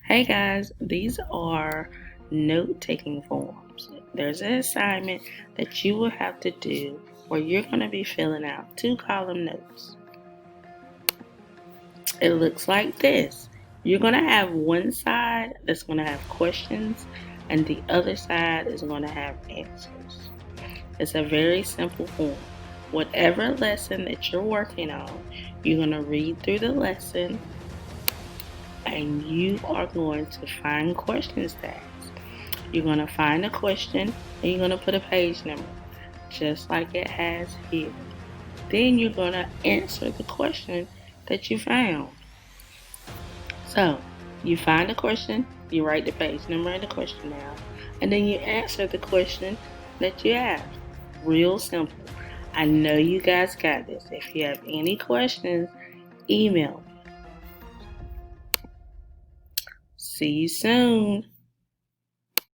Hey guys, these are note-taking forms. There's an assignment that you will have to do where you're going to be filling out 2-column notes. It looks like this. You're going to have one side that's going to have questions and the other side is going to have answers. It's a very simple form. Whatever lesson that you're working on, you're going to read through the lesson and you are going to find questions to ask. You're going to find a question and you're going to put a page number, just like it has here. Then you're going to answer the question that you found. So, you find a question, you write the page number and the question down, and then you answer the question that you have. Real simple. I know you guys got this. If you have any questions, email me. See you soon.